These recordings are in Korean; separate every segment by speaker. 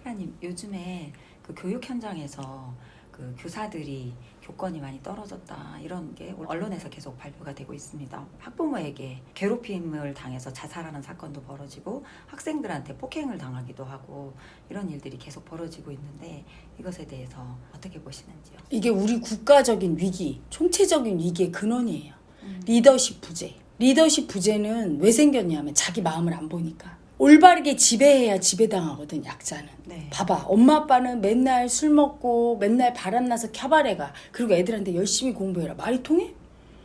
Speaker 1: 사장님, 요즘에 그 교육 현장에서 그 교사들이 교권이 많이 떨어졌다 이런 게 언론에서 계속 발표가 되고 있습니다. 학부모에게 괴롭힘을 당해서 자살하는 사건도 벌어지고 학생들한테 폭행을 당하기도 하고 이런 일들이 계속 벌어지고 있는데 이것에 대해서 어떻게 보시는지요?
Speaker 2: 이게 우리 국가적인 위기, 총체적인 위기의 근원이에요. 리더십 부재. 리더십 부재는 왜 생겼냐면 자기 마음을 안 보니까. 올바르게 지배해야 지배당하거든, 약자는.
Speaker 1: 네.
Speaker 2: 봐봐, 엄마 아빠는 맨날 술 먹고 맨날 바람나서 캬바레가, 그리고 애들한테 열심히 공부해라. 말이 통해?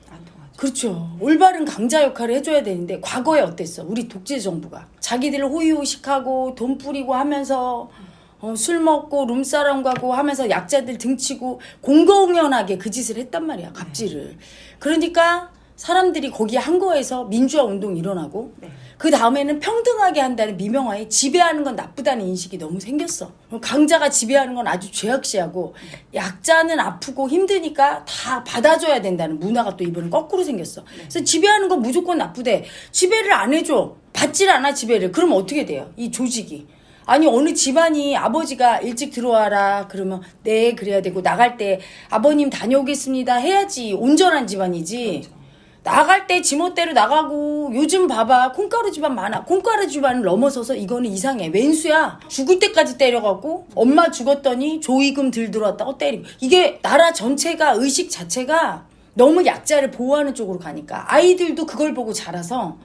Speaker 1: 안 통하죠.
Speaker 2: 그렇죠. 올바른 강자 역할을 해줘야 되는데 과거에 어땠어? 우리 독재 정부가 자기들 호의호식하고 돈 뿌리고 하면서 술 먹고 룸사롱 가고 하면서 약자들 등치고 공공연하게 그 짓을 했단 말이야. 갑질을. 그러니까 사람들이 거기에 한 거에서 민주화 운동이 일어나고
Speaker 1: 네.
Speaker 2: 그 다음에는 평등하게 한다는 미명하에 지배하는 건 나쁘다는 인식이 너무 생겼어. 강자가 지배하는 건 아주 죄악시하고 약자는 아프고 힘드니까 다 받아줘야 된다는 문화가 또 이번엔 거꾸로 생겼어. 그래서 지배하는 건 무조건 나쁘대. 지배를 안 해줘. 받질 않아 지배를. 그럼 어떻게 돼요? 이 조직이. 아니 어느 집안이 아버지가 일찍 들어와라 그러면 네 그래야 되고 나갈 때 아버님 다녀오겠습니다 해야지 온전한 집안이지.
Speaker 1: 그렇죠.
Speaker 2: 나갈 때 지멋대로 나가고 요즘 봐봐 콩가루 집안 많아. 콩가루 집안을 넘어서서 이거는 이상해. 왼수야. 죽을 때까지 때려갖고 엄마 죽었더니 조의금 들 들어왔다고 때리고. 이게 나라 전체가 의식 자체가 너무 약자를 보호하는 쪽으로 가니까 아이들도 그걸 보고 자라서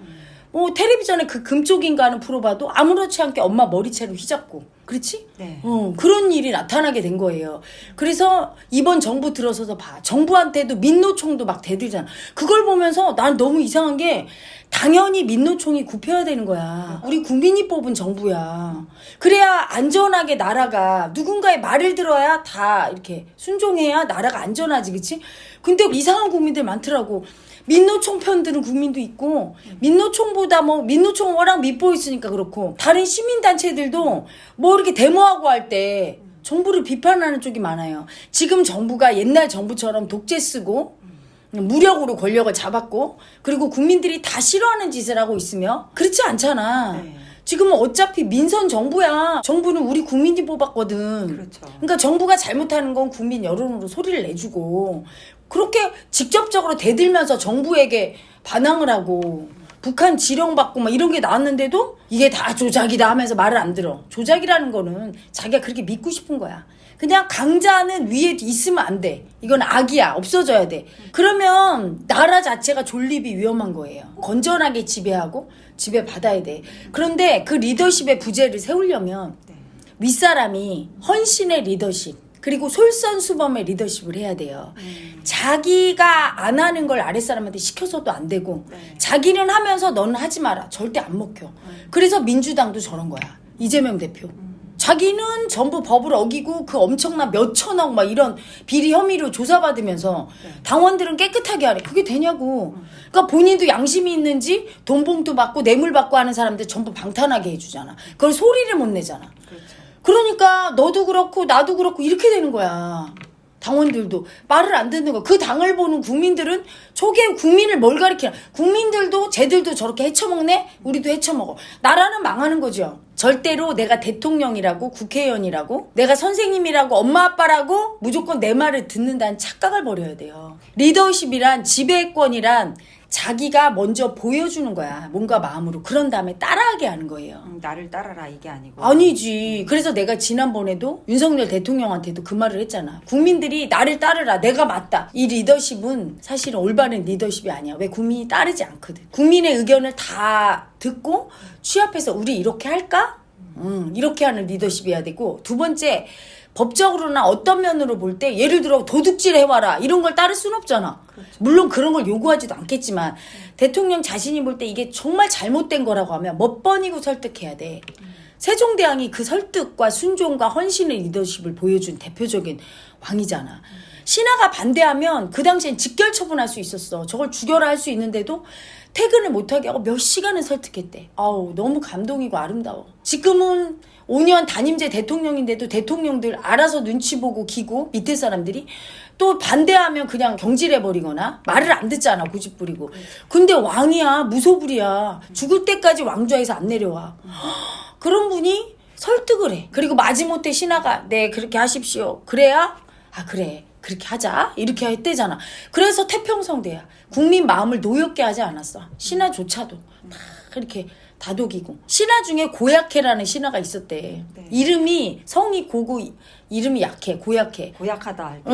Speaker 2: 뭐 텔레비전에 그 금쪽인가 하는 프로 봐도 아무렇지 않게 엄마 머리채로 휘잡고 그렇지?
Speaker 1: 네.
Speaker 2: 그런 일이 나타나게 된 거예요. 그래서 이번 정부 들어서서 봐. 정부한테도 민노총도 막 대들잖아. 그걸 보면서 난 너무 이상한 게 당연히 민노총이 굽혀야 되는 거야. 우리 국민이 뽑은 정부야. 그래야 안전하게 나라가 누군가의 말을 들어야 다 이렇게 순종해야 나라가 안전하지 그치? 근데 이상한 국민들 많더라고. 민노총 편 드는 국민도 있고 민노총보다 뭐 민노총 워낙 밉보였으니까 그렇고 다른 시민단체들도 뭐 이렇게 데모하고 할 때 정부를 비판하는 쪽이 많아요. 지금 정부가 옛날 정부처럼 독재 쓰고 무력으로 권력을 잡았고 그리고 국민들이 다 싫어하는 짓을 하고 있으며 그렇지 않잖아.
Speaker 1: 네.
Speaker 2: 지금은 어차피 민선 정부야. 정부는 우리 국민이 뽑았거든.
Speaker 1: 그렇죠.
Speaker 2: 그러니까 정부가 잘못하는 건 국민 여론으로 소리를 내주고 그렇게 직접적으로 대들면서 정부에게 반항을 하고 북한 지령받고 막 이런 게 나왔는데도 이게 다 조작이다 하면서 말을 안 들어. 조작이라는 거는 자기가 그렇게 믿고 싶은 거야. 그냥 강자는 위에 있으면 안 돼. 이건 악이야. 없어져야 돼. 그러면 나라 자체가 존립이 위험한 거예요. 건전하게 지배하고 지배받아야 돼. 그런데 그 리더십의 부재를 세우려면
Speaker 1: 네.
Speaker 2: 윗사람이 헌신의 리더십 그리고 솔선수범의 리더십을 해야 돼요. 자기가 안 하는 걸 아랫사람한테 시켜서도 안 되고
Speaker 1: 네.
Speaker 2: 자기는 하면서 너는 하지 마라. 절대 안 먹혀. 그래서 민주당도 저런 거야. 이재명 대표. 자기는 전부 법을 어기고 그 엄청난 몇천억 막 이런 비리 혐의로 조사받으면서 당원들은 깨끗하게 하래. 그게 되냐고. 그러니까 본인도 양심이 있는지 돈 봉투 받고 뇌물 받고 하는 사람들 전부 방탄하게 해주잖아. 그걸 소리를 못 내잖아.
Speaker 1: 그렇죠.
Speaker 2: 그러니까 너도 그렇고 나도 그렇고 이렇게 되는 거야. 당원들도 말을 안 듣는 거야. 그 당을 보는 국민들은 저게 국민을 뭘 가리키나. 국민들도 쟤들도 저렇게 헤쳐먹네? 우리도 헤쳐먹어. 나라는 망하는 거죠. 절대로 내가 대통령이라고 국회의원이라고 내가 선생님이라고 엄마 아빠라고 무조건 내 말을 듣는다는 착각을 버려야 돼요. 리더십이란 지배권이란 자기가 먼저 보여주는 거야. 뭔가 마음으로. 그런 다음에 따라하게 하는 거예요.
Speaker 1: 나를 따라라 이게 아니고.
Speaker 2: 아니지. 그래서 내가 지난번에도 윤석열 대통령한테도 그 말을 했잖아. 국민들이 나를 따르라. 내가 맞다. 이 리더십은 사실은 올바른 리더십이 아니야. 왜 국민이 따르지 않거든. 국민의 의견을 다 듣고 취합해서 우리 이렇게 할까? 이렇게 하는 리더십이어야 되고 두 번째 법적으로나 어떤 면으로 볼 때 예를 들어 도둑질 해와라 이런 걸 따를 수는 없잖아.
Speaker 1: 그렇죠.
Speaker 2: 물론 그런 걸 요구하지도 않겠지만 대통령 자신이 볼 때 이게 정말 잘못된 거라고 하면 몇 번이고 설득해야 돼. 세종대왕이 그 설득과 순종과 헌신의 리더십을 보여준 대표적인 왕이잖아. 신하가 반대하면 그 당시엔 직결 처분할 수 있었어. 저걸 죽여라 할 수 있는데도 퇴근을 못하게 하고 몇 시간을 설득했대. 아우 너무 감동이고 아름다워. 지금은 5년 단임제 대통령인데도 대통령들 알아서 눈치 보고 기고 밑에 사람들이 또 반대하면 그냥 경질해버리거나 말을 안 듣잖아. 고집 부리고. 근데 왕이야. 무소불이야. 죽을 때까지 왕좌에서 안 내려와. 그런 분이 설득을 해. 그리고 마지못해 신하가 네 그렇게 하십시오. 그래야 아 그래 그렇게 하자 이렇게 했대잖아. 그래서 태평성대야. 국민 마음을 노엽게 하지 않았어. 신하조차도 다 그렇게 다독이고. 신하 중에 고약해라는 신하가 있었대.
Speaker 1: 네.
Speaker 2: 이름이 성이 고고 이름이 약해 고약해.
Speaker 1: 고약하다 할 때.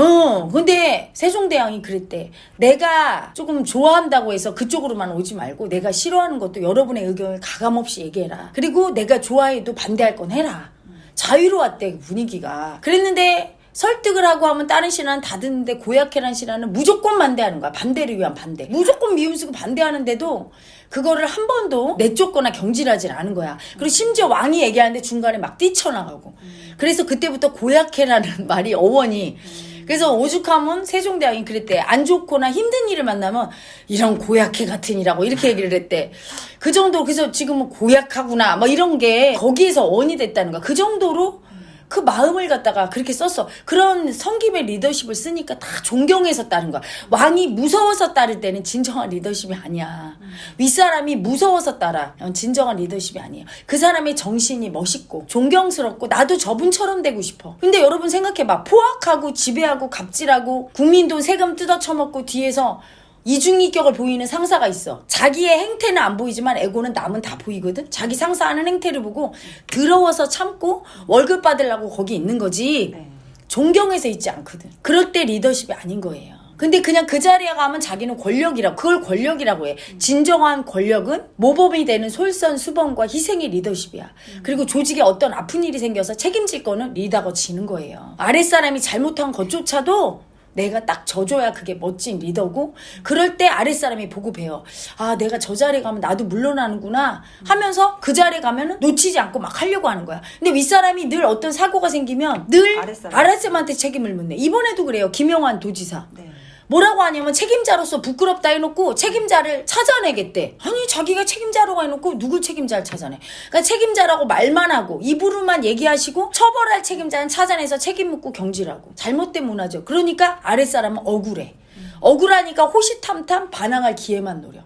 Speaker 2: 근데 세종대왕이 그랬대. 내가 조금 좋아한다고 해서 그쪽으로만 오지 말고 내가 싫어하는 것도 여러분의 의견을 가감없이 얘기해라. 그리고 내가 좋아해도 반대할 건 해라. 자유로웠대 그 분위기가. 그랬는데 설득을 하고 하면 다른 신하는 다 듣는데 고약해라는 신하는 무조건 반대하는 거야. 반대를 위한 반대. 무조건 미움쓰고 반대하는데도 그거를 한 번도 내쫓거나 경질하지 않은 거야. 그리고 심지어 왕이 얘기하는데 중간에 막 뛰쳐나가고. 그래서 그때부터 고약해라는 말이 어원이. 그래서 오죽하면 세종대왕이 그랬대. 안 좋거나 힘든 일을 만나면 이런 고약해 같은 이라고 이렇게 얘기를 했대. 그 정도로. 그래서 지금은 고약하구나 뭐 이런 게 거기에서 어원이 됐다는 거야. 그 정도로 그 마음을 갖다가 그렇게 썼어. 그런 성김의 리더십을 쓰니까 다 존경해서 따른 거야. 왕이 무서워서 따를 때는 진정한 리더십이 아니야. 윗사람이 무서워서 따라 진정한 리더십이 아니에요. 그 사람의 정신이 멋있고 존경스럽고 나도 저분처럼 되고 싶어. 근데 여러분 생각해봐. 포악하고 지배하고 갑질하고 국민 돈 세금 뜯어 쳐먹고 뒤에서 이중인격을 보이는 상사가 있어. 자기의 행태는 안 보이지만 에고는 남은 다 보이거든. 자기 상사하는 행태를 보고 더러워서 참고 월급 받으려고 거기 있는 거지.
Speaker 1: 네.
Speaker 2: 존경해서 있지 않거든. 그럴 때 리더십이 아닌 거예요. 근데 그냥 그 자리에 가면 자기는 권력이라고, 그걸 권력이라고 해. 진정한 권력은 모범이 되는 솔선수범과 희생의 리더십이야. 그리고 조직에 어떤 아픈 일이 생겨서 책임질 거는 리더가 지는 거예요. 아랫사람이 잘못한 것조차도 내가 딱 져줘야 그게 멋진 리더고, 그럴 때 아랫사람이 보고 배워. 아, 내가 저 자리에 가면 나도 물러나는구나 하면서 그 자리에 가면은 놓치지 않고 막 하려고 하는 거야. 근데 윗사람이 늘 어떤 사고가 생기면 늘 아랫사람한테 책임을 묻네. 이번에도 그래요. 김영환 도지사.
Speaker 1: 네.
Speaker 2: 뭐라고 하냐면 책임자로서 부끄럽다 해놓고 책임자를 찾아내겠대. 아니 자기가 책임자라고 해놓고 누굴 책임자를 찾아내. 그러니까 책임자라고 말만 하고 입으로만 얘기하시고 처벌할 책임자는 찾아내서 책임 묻고 경질하고. 잘못된 문화죠. 그러니까 아랫사람은 억울해. 억울하니까 호시탐탐 반항할 기회만 노려.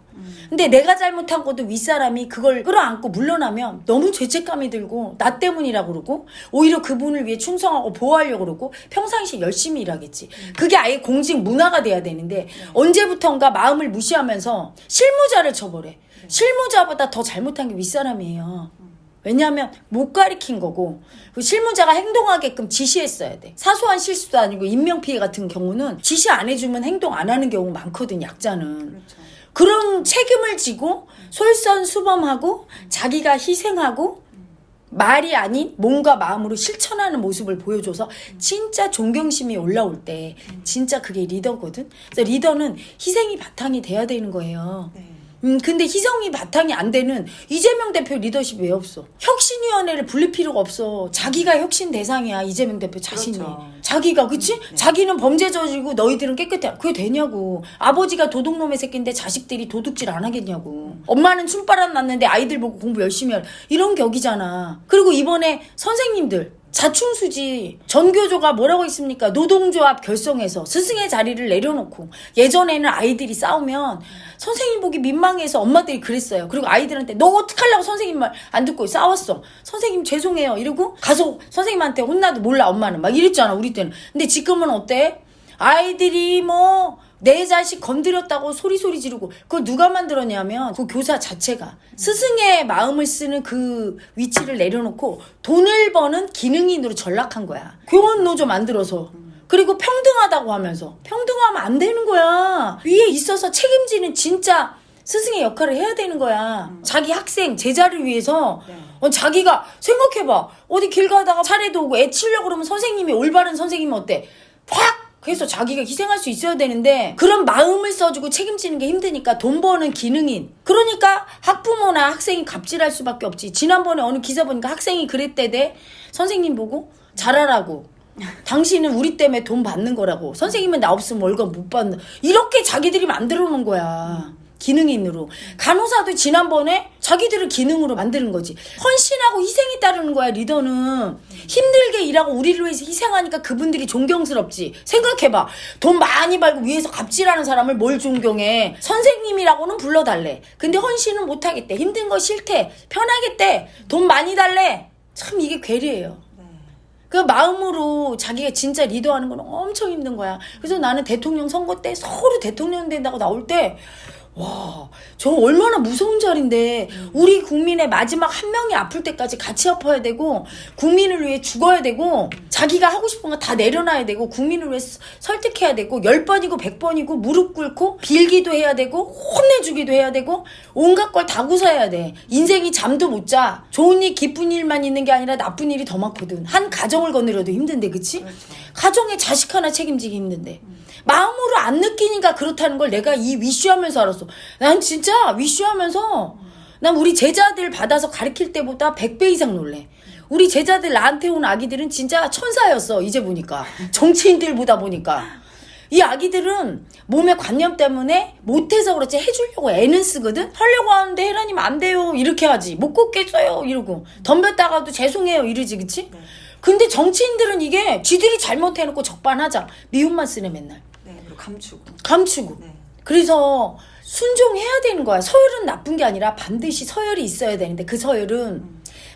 Speaker 2: 근데 내가 잘못한 것도 윗사람이 그걸 끌어안고 물러나면 너무 죄책감이 들고 나 때문이라고 그러고 오히려 그분을 위해 충성하고 보호하려고 그러고 평상시에 열심히 일하겠지. 그게 아예 공직 문화가 돼야 되는데 언제부턴가 마음을 무시하면서 실무자를 처벌해. 실무자보다 더 잘못한 게 윗사람이에요. 왜냐하면 못 가리킨 거고 그 실무자가 행동하게끔 지시했어야 돼. 사소한 실수도 아니고 인명피해 같은 경우는 지시 안 해주면 행동 안 하는 경우 많거든, 약자는.
Speaker 1: 그렇죠.
Speaker 2: 그런 책임을 지고 솔선수범하고 자기가 희생하고 말이 아닌 몸과 마음으로 실천하는 모습을 보여줘서 진짜 존경심이 올라올 때 진짜 그게 리더거든. 그래서 리더는 희생이 바탕이 돼야 되는 거예요.
Speaker 1: 네.
Speaker 2: 근데 희생이 바탕이 안 되는 이재명 대표 리더십 왜 없어? 혁신위원회를 불릴 필요가 없어. 자기가 혁신 대상이야, 이재명 대표 자신이.
Speaker 1: 그렇죠.
Speaker 2: 자기가, 그치?
Speaker 1: 네.
Speaker 2: 자기는 범죄 저지르고 너희들은 깨끗해. 그게 되냐고. 아버지가 도둑놈의 새끼인데 자식들이 도둑질 안 하겠냐고. 엄마는 춤바람 났는데 아이들 보고 공부 열심히 할. 이런 격이잖아. 그리고 이번에 선생님들. 자충수지. 전교조가 뭐라고 있습니까? 노동조합 결성해서 스승의 자리를 내려놓고 예전에는 아이들이 싸우면 선생님 보기 민망해서 엄마들이 그랬어요. 그리고 아이들한테 너 어떡하려고 선생님 말 안 듣고 싸웠어. 선생님 죄송해요. 이러고 가서 선생님한테 혼나도 몰라 엄마는. 막 이랬잖아 우리 때는. 근데 지금은 어때? 아이들이 뭐 내 자식 건드렸다고 소리 지르고. 그걸 누가 만들었냐면 그 교사 자체가 스승의 마음을 쓰는 그 위치를 내려놓고 돈을 버는 기능인으로 전락한 거야. 교원노조 만들어서. 그리고 평등하다고 하면서. 평등하면 안 되는 거야. 위에 있어서 책임지는 진짜 스승의 역할을 해야 되는 거야. 자기 학생 제자를 위해서. 자기가 생각해봐. 어디 길 가다가 차례도 오고 애 치려고 그러면 선생님이 올바른 선생님은 어때? 확! 그래서 자기가 희생할 수 있어야 되는데 그런 마음을 써주고 책임지는 게 힘드니까 돈 버는 기능인. 그러니까 학부모나 학생이 갑질할 수밖에 없지. 지난번에 어느 기사 보니까 학생이 그랬대대. 선생님 보고 잘하라고. 당신은 우리 때문에 돈 받는 거라고. 선생님은 나 없으면 월급 못 받는. 이렇게 자기들이 만들어 놓은 거야. 기능인으로. 간호사도 지난번에 자기들을 기능으로 만드는 거지. 헌신하고 희생이 따르는 거야. 리더는 힘들게 일하고 우리를 위해서 희생하니까 그분들이 존경스럽지. 생각해봐. 돈 많이 벌고 위에서 갑질하는 사람을 뭘 존경해. 선생님이라고는 불러달래. 근데 헌신은 못하겠대. 힘든 거 싫대. 편하겠대. 돈 많이 달래. 참 이게 괴리예요.
Speaker 1: 네.
Speaker 2: 그 마음으로 자기가 진짜 리더하는 건 엄청 힘든 거야. 그래서 나는 대통령 선거 때 서로 대통령 된다고 나올 때 와, 저 얼마나 무서운 자리인데 우리 국민의 마지막 한 명이 아플 때까지 같이 아파야 되고 국민을 위해 죽어야 되고 자기가 하고 싶은 거 다 내려놔야 되고 국민을 위해 설득해야 되고 10번이고 100번이고 무릎 꿇고 빌기도 해야 되고 혼내주기도 해야 되고 온갖 걸 다 구사해야 돼. 인생이 잠도 못 자. 좋은 일 기쁜 일만 있는 게 아니라 나쁜 일이 더 많거든. 한 가정을 거느려도 힘든데 그치?
Speaker 1: 그렇죠.
Speaker 2: 가정에 자식 하나 책임지기 힘든데 마음으로 안 느끼니까 그렇다는 걸 내가 이 위슈하면서 알았어. 난 진짜 위슈하면서 난 우리 제자들 받아서 가르칠 때보다 100배 이상 놀래. 우리 제자들 나한테 온 아기들은 진짜 천사였어. 이제 보니까 정치인들보다 보니까 이 아기들은 몸의 관념 때문에 못해서 그렇지 해주려고 애는 쓰거든. 하려고 하는데 혜라님 안 돼요 이렇게 하지. 못 걷겠어요 이러고 덤볐다가도 죄송해요 이러지 그치?
Speaker 1: 네.
Speaker 2: 근데 정치인들은 이게 지들이 잘못해놓고 적반하장 미움만 쓰네 맨날.
Speaker 1: 네. 그리고
Speaker 2: 감추고.
Speaker 1: 네.
Speaker 2: 그래서 순종해야 되는 거야. 서열은 나쁜 게 아니라 반드시 서열이 있어야 되는데 그 서열은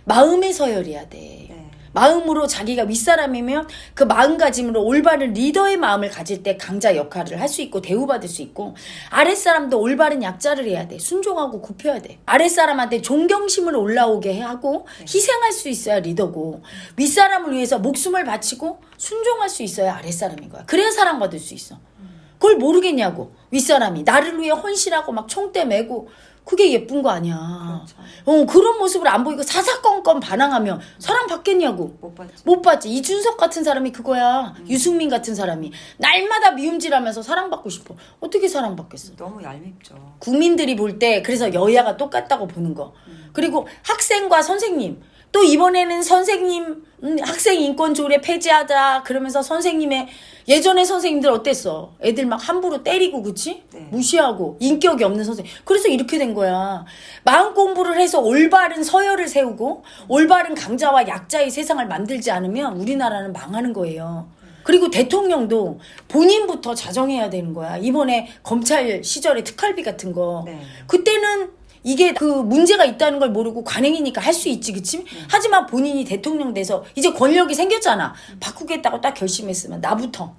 Speaker 2: 마음의 서열이어야 돼.
Speaker 1: 네.
Speaker 2: 마음으로 자기가 윗사람이면 그 마음가짐으로 올바른 리더의 마음을 가질 때 강자 역할을 할 수 있고 대우받을 수 있고 아랫사람도 올바른 약자를 해야 돼. 순종하고 굽혀야 돼. 아랫사람한테 존경심을 올라오게 하고 희생할 수 있어야 리더고 윗사람을 위해서 목숨을 바치고 순종할 수 있어야 아랫사람인 거야. 그래야 사랑받을 수 있어. 그걸 모르겠냐고. 윗사람이 나를 위해 헌신하고 막 총대 메고 그게 예쁜 거 아니야.
Speaker 1: 그렇죠.
Speaker 2: 그런 모습을 안 보이고 사사건건 반항하면 사랑 받겠냐고.
Speaker 1: 못 봤지.
Speaker 2: 못 받지. 이준석 같은 사람이 그거야. 유승민 같은 사람이 날마다 미움질하면서 사랑받고 싶어. 어떻게 사랑받겠어?
Speaker 1: 너무 얄밉죠.
Speaker 2: 국민들이 볼 때 그래서 여야가 똑같다고 보는 거. 그리고 학생과 선생님. 또 이번에는 선생님 학생 인권 조례 폐지하자 그러면서 선생님의 예전에 선생님들 어땠어? 애들 막 함부로 때리고 그치?
Speaker 1: 네.
Speaker 2: 무시하고 인격이 없는 선생님. 그래서 이렇게 된 거야. 마음 공부를 해서 올바른 서열을 세우고 올바른 강자와 약자의 세상을 만들지 않으면 우리나라는 망하는 거예요. 그리고 대통령도 본인부터 자정해야 되는 거야. 이번에 검찰 시절에 특활비 같은 거.
Speaker 1: 네.
Speaker 2: 그때는 이게 그 문제가 있다는 걸 모르고 관행이니까 할 수 있지 그치? 하지만 본인이 대통령 돼서 이제 권력이 생겼잖아. 바꾸겠다고 딱 결심했으면 나부터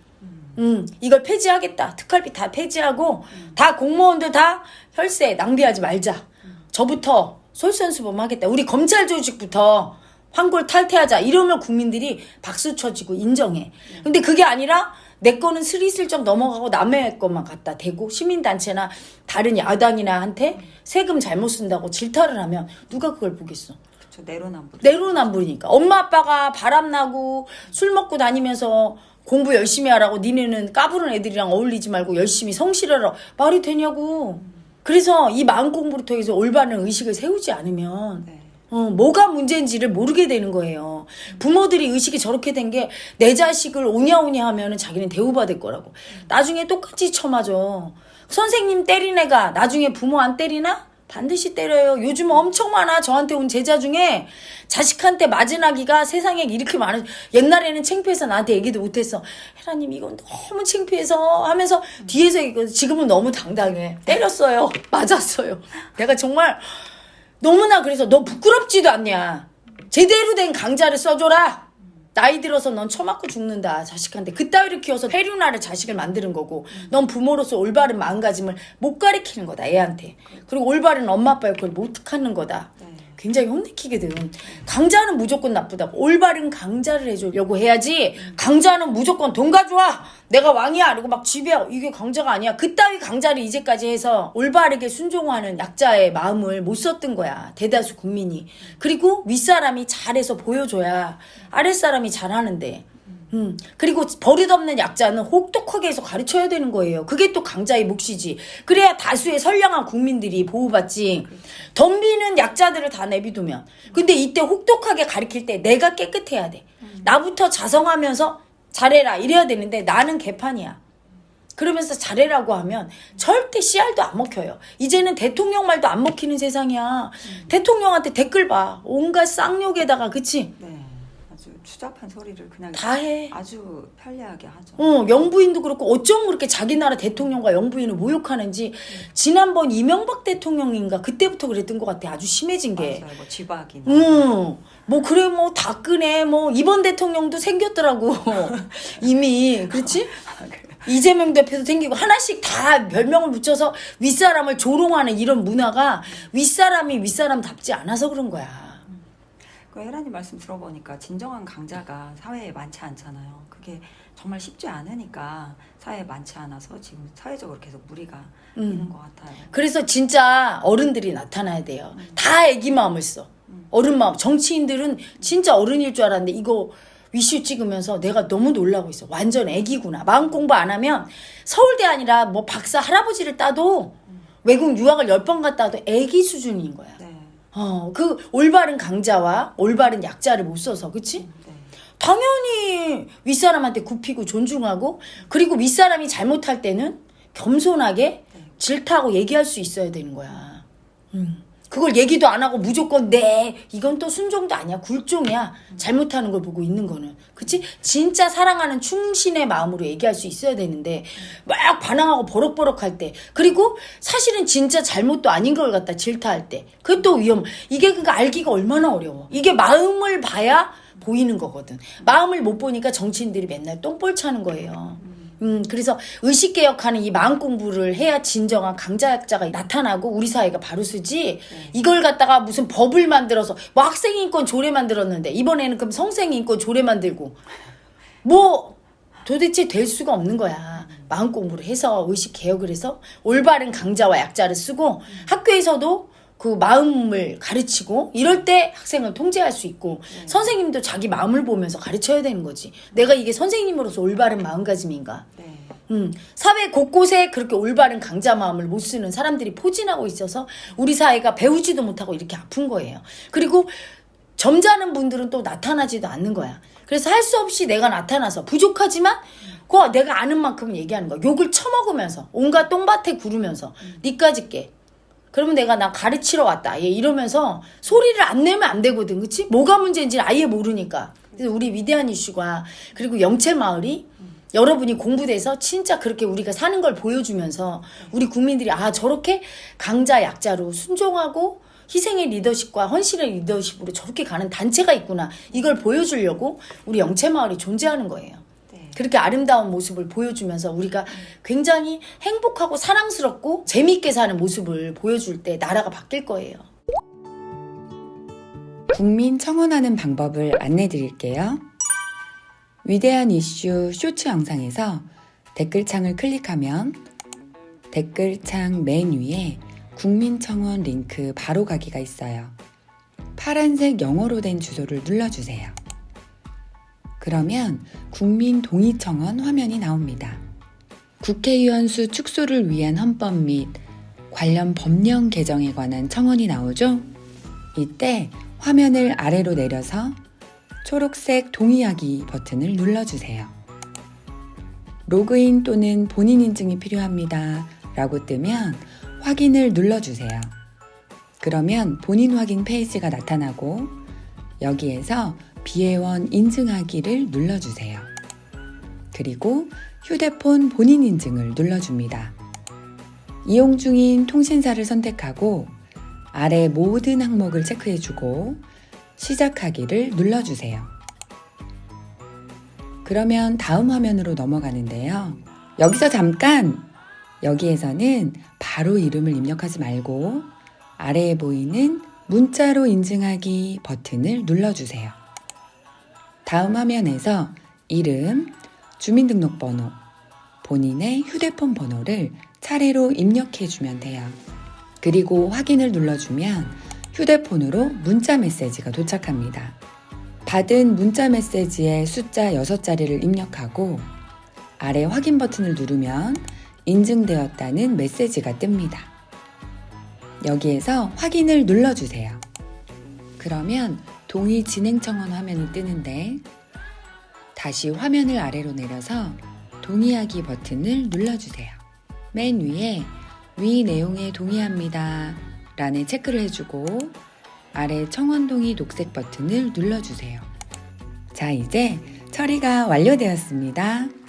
Speaker 2: 이걸 폐지하겠다. 특활비 다 폐지하고 다 공무원들 다 혈세 낭비하지 말자. 저부터 솔선수범하겠다. 우리 검찰 조직부터 황골 탈퇴하자. 이러면 국민들이 박수 쳐주고 인정해. 근데 그게 아니라 내 거는 스리슬쩍 넘어가고 남의 것만 갖다 대고 시민단체나 다른 야당이나 한테 세금 잘못 쓴다고 질타를 하면 누가 그걸 보겠어.
Speaker 1: 그렇죠. 내로남불.
Speaker 2: 내로남불이니까. 엄마 아빠가 바람나고 술 먹고 다니면서 공부 열심히 하라고 니네는 까부는 애들이랑 어울리지 말고 열심히 성실하라. 말이 되냐고. 그래서 이 마음 공부를 통해서 올바른 의식을 세우지 않으면
Speaker 1: 네.
Speaker 2: 뭐가 문제인지를 모르게 되는 거예요. 부모들이 의식이 저렇게 된 게 내 자식을 오냐오냐 하면은 자기는 대우받을 거라고. 나중에 똑같이 쳐맞아. 선생님 때린 애가 나중에 부모 안 때리나? 반드시 때려요. 요즘 엄청 많아. 저한테 온 제자 중에 자식한테 맞은 아기가 세상에 이렇게 많아. 옛날에는 창피해서 나한테 얘기도 못했어. 혜라님 이건 너무 창피해서 하면서 뒤에서 이거 지금은 너무 당당해. 때렸어요. 맞았어요. 내가 정말 너무나 그래서 너 부끄럽지도 않냐. 제대로 된 강자를 써줘라. 나이 들어서 넌 처맞고 죽는다. 자식한테. 그따위를 키워서 폐륜하를 자식을 만드는 거고 넌 부모로서 올바른 마음가짐을 못 가르치는 거다. 애한테. 그리고 올바른 엄마 아빠 역할을 못 하는 거다.
Speaker 1: 네.
Speaker 2: 굉장히 혼내키거든. 강자는 무조건 나쁘다고. 올바른 강자를 해주려고 해야지. 강자는 무조건 돈 가져와. 내가 왕이야. 그리고 막 지배하고. 이게 강자가 아니야. 그따위 강자를 이제까지 해서 올바르게 순종하는 약자의 마음을 못 썼던 거야. 대다수 국민이. 그리고 윗사람이 잘해서 보여줘야 아랫사람이 잘하는데. 그리고 버릇없는 약자는 혹독하게 해서 가르쳐야 되는 거예요. 그게 또 강자의 몫이지. 그래야 다수의 선량한 국민들이 보호받지. 덤비는 약자들을 다 내비두면. 근데 이때 혹독하게 가르칠 때 내가 깨끗해야 돼. 나부터 자성하면서 잘해라 이래야 되는데 나는 개판이야. 그러면서 잘해라고 하면 절대 씨알도 안 먹혀요. 이제는 대통령 말도 안 먹히는 세상이야. 대통령한테 댓글 봐. 온갖 쌍욕에다가 그치?
Speaker 1: 네. 아주 추잡한 소리를 그냥
Speaker 2: 다 해.
Speaker 1: 아주 편리하게 하죠.
Speaker 2: 영부인도 그렇고 어쩜 그렇게 자기 나라 대통령과 영부인을 모욕하는지 지난번 이명박 대통령인가 그때부터 그랬던 것 같아. 아주 심해진 게.
Speaker 1: 맞아요. 뭐 쥐박이나.
Speaker 2: 뭐 그래 뭐 다 끄네. 뭐 이번 대통령도 생겼더라고. 이미 그렇지? 이재명 대표도 생기고 하나씩 다 별명을 붙여서 윗사람을 조롱하는 이런 문화가 윗사람이 윗사람답지 않아서 그런 거야.
Speaker 1: 그 혜란이 말씀 들어보니까 진정한 강자가 사회에 많지 않잖아요. 그게 정말 쉽지 않으니까 사회에 많지 않아서 지금 사회적으로 계속 무리가 있는 것 같아요.
Speaker 2: 그래서 진짜 어른들이 나타나야 돼요. 다 애기 마음을 써. 어른 마음. 정치인들은 진짜 어른일 줄 알았는데 이거 위슈 찍으면서 내가 너무 놀라고 있어. 완전 애기구나. 마음 공부 안 하면 서울대 아니라 뭐 박사 할아버지를 따도 외국 유학을 10번 갔다 와도 애기 수준인 거야.
Speaker 1: 네.
Speaker 2: 그 올바른 강자와 올바른 약자를 못 써서 그치?
Speaker 1: 네.
Speaker 2: 당연히 윗사람한테 굽히고 존중하고 그리고 윗사람이 잘못할 때는 겸손하게 질타하고 얘기할 수 있어야 되는 거야. 그걸 얘기도 안 하고 무조건 네 이건 또 순종도 아니야 굴종이야 잘못하는 걸 보고 있는 거는 그치? 진짜 사랑하는 충신의 마음으로 얘기할 수 있어야 되는데 막 반항하고 버럭버럭할 때 그리고 사실은 진짜 잘못도 아닌 걸 갖다 질타할 때 그것도 위험 이게 그러니까 알기가 얼마나 어려워 이게 마음을 봐야 보이는 거거든 마음을 못 보니까 정치인들이 맨날 똥볼 차는 거예요. 그래서 의식개혁하는 이 마음 공부를 해야 진정한 강자약자가 나타나고 우리 사회가 바로 서지 이걸 갖다가 무슨 법을 만들어서 뭐 학생인권 조례 만들었는데 이번에는 그럼 성생인권 조례 만들고 뭐 도대체 될 수가 없는 거야. 마음 공부를 해서 의식개혁을 해서 올바른 강자와 약자를 쓰고 학교에서도 그 마음을 가르치고 이럴 때 학생을 통제할 수 있고 선생님도 자기 마음을 보면서 가르쳐야 되는 거지. 내가 이게 선생님으로서 올바른 마음가짐인가.
Speaker 1: 네.
Speaker 2: 사회 곳곳에 그렇게 올바른 강자 마음을 못 쓰는 사람들이 포진하고 있어서 우리 사회가 배우지도 못하고 이렇게 아픈 거예요. 그리고 점잖은 분들은 또 나타나지도 않는 거야. 그래서 할 수 없이 내가 나타나서 부족하지만 그 내가 아는 만큼 얘기하는 거야. 욕을 처먹으면서 온갖 똥밭에 구르면서 니까짓 게 그러면 내가 나 가르치러 왔다. 얘 이러면서 소리를 안 내면 안 되거든. 그치? 뭐가 문제인지 아예 모르니까. 그래서 우리 위대한 이슈가 그리고 영채마을이 여러분이 공부돼서 진짜 그렇게 우리가 사는 걸 보여주면서 우리 국민들이 아 저렇게 강자 약자로 순종하고 희생의 리더십과 헌신의 리더십으로 저렇게 가는 단체가 있구나. 이걸 보여주려고 우리 영채마을이 존재하는 거예요. 그렇게 아름다운 모습을 보여주면서 우리가 굉장히 행복하고 사랑스럽고 재미있게 사는 모습을 보여줄 때 나라가 바뀔 거예요.
Speaker 3: 국민 청원하는 방법을 안내 드릴게요. 위대한 이슈 쇼츠 영상에서 댓글창을 클릭하면 댓글창 맨 위에 국민 청원 링크 바로 가기가 있어요. 파란색 영어로 된 주소를 눌러주세요. 그러면 국민 동의 청원 화면이 나옵니다. 국회의원 수 축소를 위한 헌법 및 관련 법령 개정에 관한 청원이 나오죠? 이때 화면을 아래로 내려서 초록색 동의하기 버튼을 눌러주세요. 로그인 또는 본인 인증이 필요합니다. 라고 뜨면 확인을 눌러주세요. 그러면 본인 확인 페이지가 나타나고 여기에서 비회원 인증하기를 눌러주세요. 그리고 휴대폰 본인 인증을 눌러줍니다. 이용 중인 통신사를 선택하고 아래 모든 항목을 체크해주고 시작하기를 눌러주세요. 그러면 다음 화면으로 넘어가는데요. 여기서 잠깐! 여기에서는 바로 이름을 입력하지 말고 아래에 보이는 문자로 인증하기 버튼을 눌러주세요. 다음 화면에서 이름, 주민등록번호, 본인의 휴대폰 번호를 차례로 입력해주면 돼요. 그리고 확인을 눌러주면 휴대폰으로 문자 메시지가 도착합니다. 받은 문자 메시지의 숫자 6자리를 입력하고 아래 확인 버튼을 누르면 인증되었다는 메시지가 뜹니다. 여기에서 확인을 눌러주세요. 그러면 동의 진행 청원 화면이 뜨는데 다시 화면을 아래로 내려서 동의하기 버튼을 눌러주세요. 맨 위에 위 내용에 동의합니다 라는 체크를 해주고 아래 청원 동의 녹색 버튼을 눌러주세요. 자, 이제 처리가 완료되었습니다.